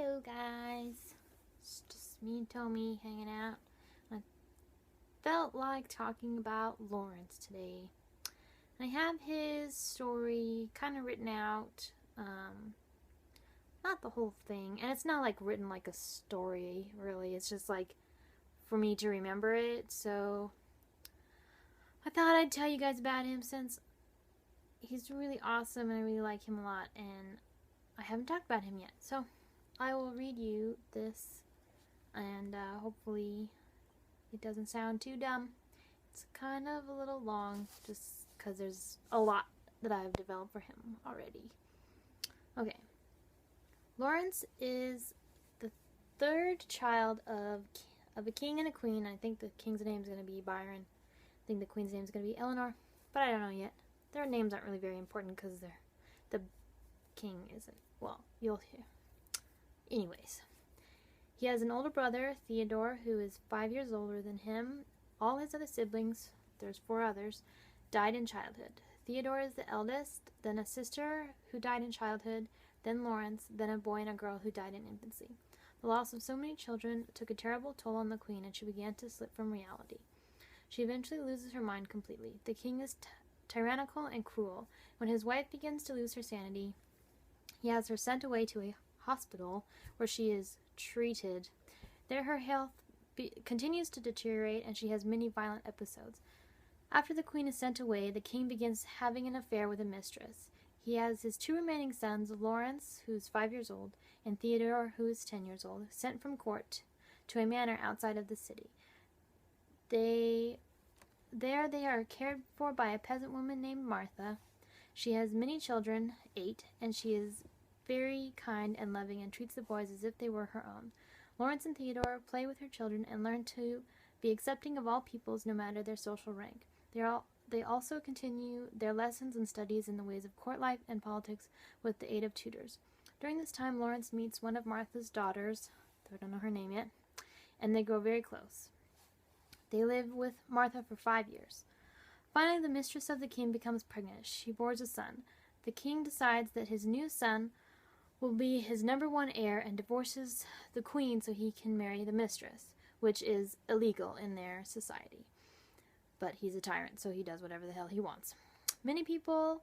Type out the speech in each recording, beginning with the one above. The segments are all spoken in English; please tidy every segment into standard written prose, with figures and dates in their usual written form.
Hello guys, it's just me and Tommy hanging out. I felt like talking about Lawrence today. I have his story kind of written out, not the whole thing, and it's not like written like a story really, it's just like for me to remember it, so I thought I'd tell you guys about him since he's really awesome and I really like him a lot, and I haven't talked about him yet, so I will read you this, and hopefully it doesn't sound too dumb. It's kind of a little long, just because there's a lot that I've developed for him already. Okay. Lawrence is the third child of a king and a queen. I think the king's name is going to be Byron. I think the queen's name is going to be Eleanor, but I don't know yet. Their names aren't really very important because the king isn't. Well, you'll hear. Anyways, he has an older brother, Theodore, who is 5 years older than him. All his other siblings, there's 4 others, died in childhood. Theodore is the eldest, then a sister who died in childhood, then Lawrence, then a boy and a girl who died in infancy. The loss of so many children took a terrible toll on the queen, and she began to slip from reality. She eventually loses her mind completely. The king is tyrannical and cruel. When his wife begins to lose her sanity, he has her sent away to a hospital where she is treated. There her health continues to deteriorate and she has many violent episodes. After the queen is sent away, the king begins having an affair with a mistress. He has his 2 remaining sons, Lawrence, who is 5 years old, and Theodore, who is 10 years old, sent from court to a manor outside of the city. They are cared for by a peasant woman named Martha. She has many children, 8, and she is very kind and loving and treats the boys as if they were her own. Lawrence and Theodore play with her children and learn to be accepting of all peoples no matter their social rank. They also continue their lessons and studies in the ways of court life and politics with the aid of tutors. During this time, Lawrence meets one of Martha's daughters, though I don't know her name yet, and they grow very close. They live with Martha for 5 years. Finally, the mistress of the king becomes pregnant. She bores a son. The king decides that his new son will be his #1 heir and divorces the queen so he can marry the mistress, which is illegal in their society. But he's a tyrant, so he does whatever the hell he wants. Many people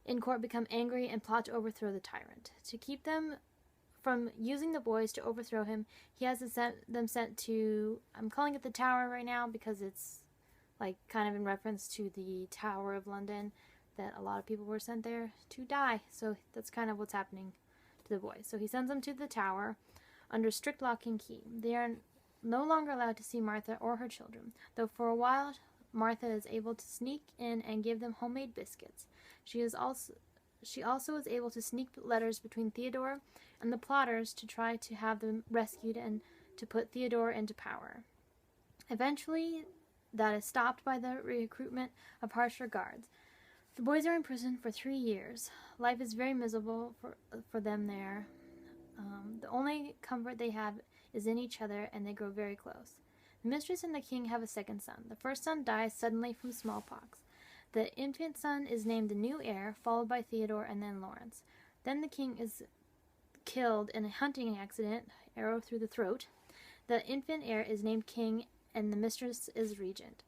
in court become angry and plot to overthrow the tyrant. To keep them from using the boys to overthrow him, he has them sent to, I'm calling it the Tower right now because it's like kind of in reference to the Tower of London, that a lot of people were sent there to die. So that's kind of what's happening to the boys. So he sends them to the Tower under strict lock and key. They are no longer allowed to see Martha or her children, though for a while Martha is able to sneak in and give them homemade biscuits. She also is able to sneak letters between Theodore and the plotters to try to have them rescued and to put Theodore into power. Eventually, that is stopped by the recruitment of harsher guards. The boys are in prison for 3 years. Life is very miserable for them there. The only comfort they have is in each other, and they grow very close. The mistress and the king have a second son. The first son dies suddenly from smallpox. The infant son is named the new heir, followed by Theodore and then Lawrence. Then the king is killed in a hunting accident, arrow through the throat. The infant heir is named king, and the mistress is regent.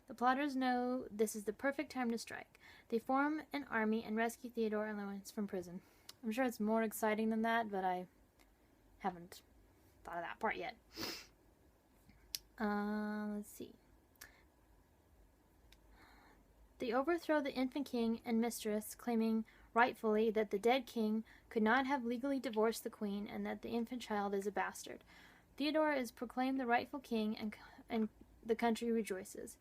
The plotters know this is the perfect time to strike. They form an army and rescue Theodore and Lawrence from prison. I'm sure it's more exciting than that, but I haven't thought of that part yet. Let's see. They overthrow the infant king and mistress, claiming rightfully that the dead king could not have legally divorced the queen and that the infant child is a bastard. Theodore is proclaimed the rightful king, and the country rejoices.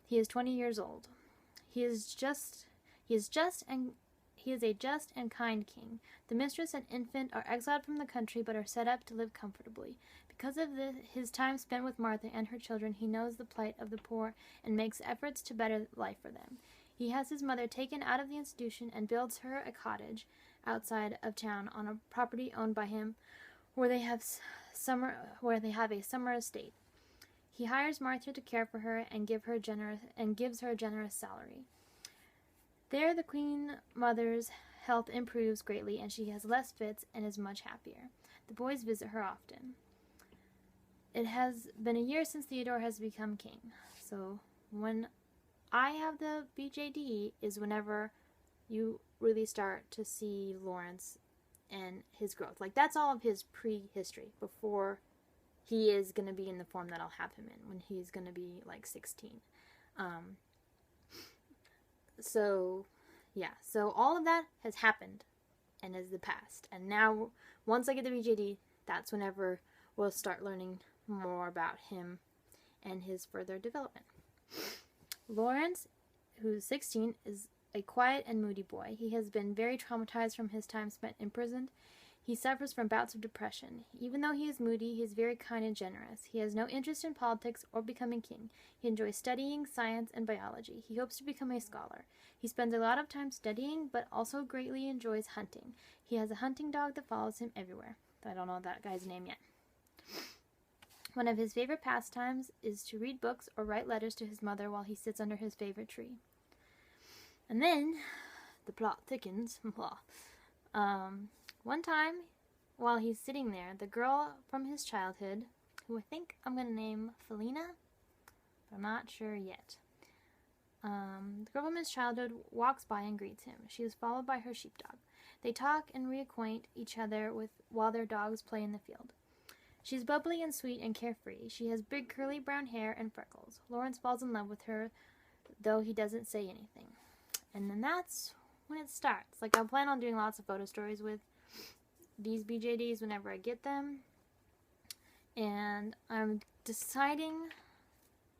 He is 20 years old. He is a just and kind king. The mistress and infant are exiled from the country but are set up to live comfortably. Because of his time spent with Martha and her children, he knows the plight of the poor and makes efforts to better life for them. He has his mother taken out of the institution and builds her a cottage outside of town on a property owned by him where they have a summer estate. He hires Martha to care for her and gives her a generous salary. There the queen mother's health improves greatly and she has less fits and is much happier. The boys visit her often. It has been a year since Theodore has become king. So when I have the BJD is whenever you really start to see Lawrence and his growth. Like, that's all of his pre-history before he is going to be in the form that I'll have him in when he's going to be like 16. So all of that has happened and is the past. And now, once I get the BJD, that's whenever we'll start learning more about him and his further development. Lawrence, who's 16, is a quiet and moody boy. He has been very traumatized from his time spent imprisoned. He suffers from bouts of depression. Even though he is moody, he is very kind and generous. He has no interest in politics or becoming king. He enjoys studying science and biology. He hopes to become a scholar. He spends a lot of time studying, but also greatly enjoys hunting. He has a hunting dog that follows him everywhere. I don't know that guy's name yet. One of his favorite pastimes is to read books or write letters to his mother while he sits under his favorite tree. And then, the plot thickens. One time, while he's sitting there, the girl from his childhood, who I think I'm going to name Felina, but I'm not sure yet. The girl from his childhood walks by and greets him. She is followed by her sheepdog. They talk and reacquaint each other while their dogs play in the field. She's bubbly and sweet and carefree. She has big curly brown hair and freckles. Lawrence falls in love with her, though he doesn't say anything. And then that's when it starts. Like, I plan on doing lots of photo stories with these BJDs whenever I get them. And I'm deciding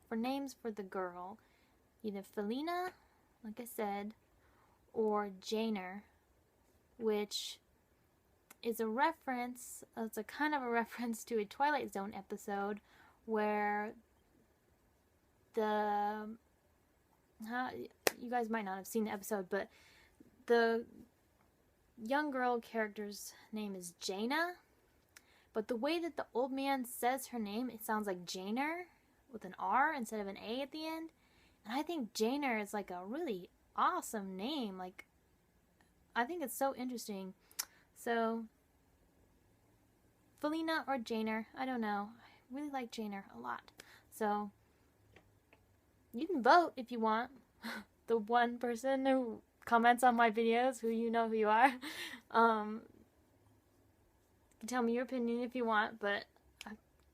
for names for the girl. Either Felina, like I said, or Janer, which is a reference, it's a kind of a reference to a Twilight Zone episode where you guys might not have seen the episode, but the young girl character's name is Jaina, but the way that the old man says her name, it sounds like Janer with an R instead of an A at the end. And I think Janer is like a really awesome name. Like, I think it's so interesting. So, Felina or Janer, I don't know. I really like Janer a lot. So, you can vote if you want. The one person who comments on my videos, who you know who you are. You can tell me your opinion if you want, but I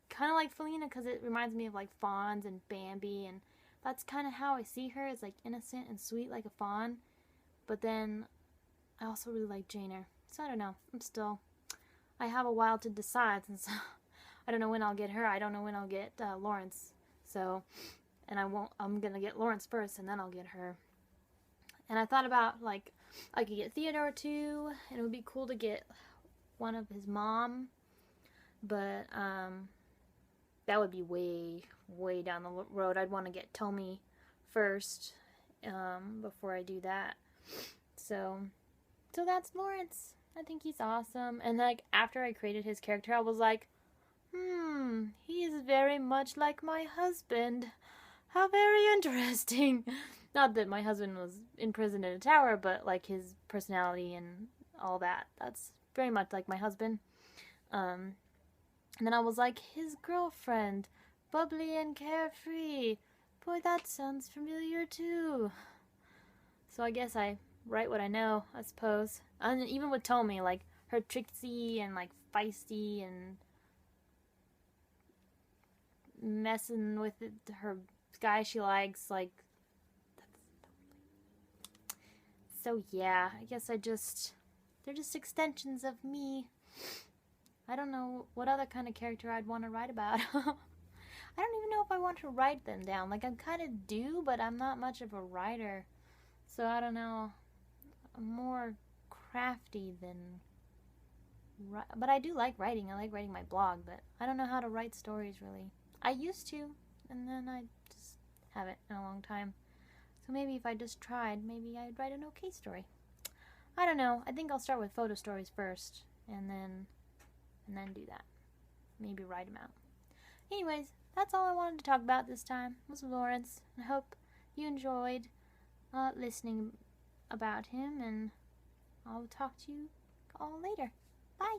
kind of like Felina because it reminds me of like fawns and Bambi, and that's kind of how I see her, as like innocent and sweet like a fawn. But then I also really like Janer. So I don't know. I have a while to decide, since I don't know when I'll get her. I don't know when I'll get Lawrence. So, and I'm gonna get Lawrence first, and then I'll get her. And I thought about, like, I could get Theodore too, and it would be cool to get one of his mom. But that would be way, way down the road. I'd want to get Tommy first before I do that. So that's Lawrence. I think he's awesome. And like, after I created his character, I was like, he is very much like my husband. How very interesting. Not that my husband was imprisoned in a tower, but like his personality and all that. That's very much like my husband. And then I was like, his girlfriend, bubbly and carefree. Boy, that sounds familiar too. So I guess I write what I know, I suppose. And even with Tommy, like, her tricksy and like feisty and messing with her guy she likes, like, so yeah, I guess they're just extensions of me. I don't know what other kind of character I'd want to write about. I don't even know if I want to write them down. Like, I kind of do, but I'm not much of a writer. So I don't know. I'm more crafty than... But I do like writing. I like writing my blog, but I don't know how to write stories, really. I used to, and then I just haven't in a long time. So maybe if I just tried, maybe I'd write an okay story. I don't know. I think I'll start with photo stories first, and then do that. Maybe write them out. Anyways, that's all I wanted to talk about this time. Was Lawrence. I hope you enjoyed listening about him, and I'll talk to you all later. Bye!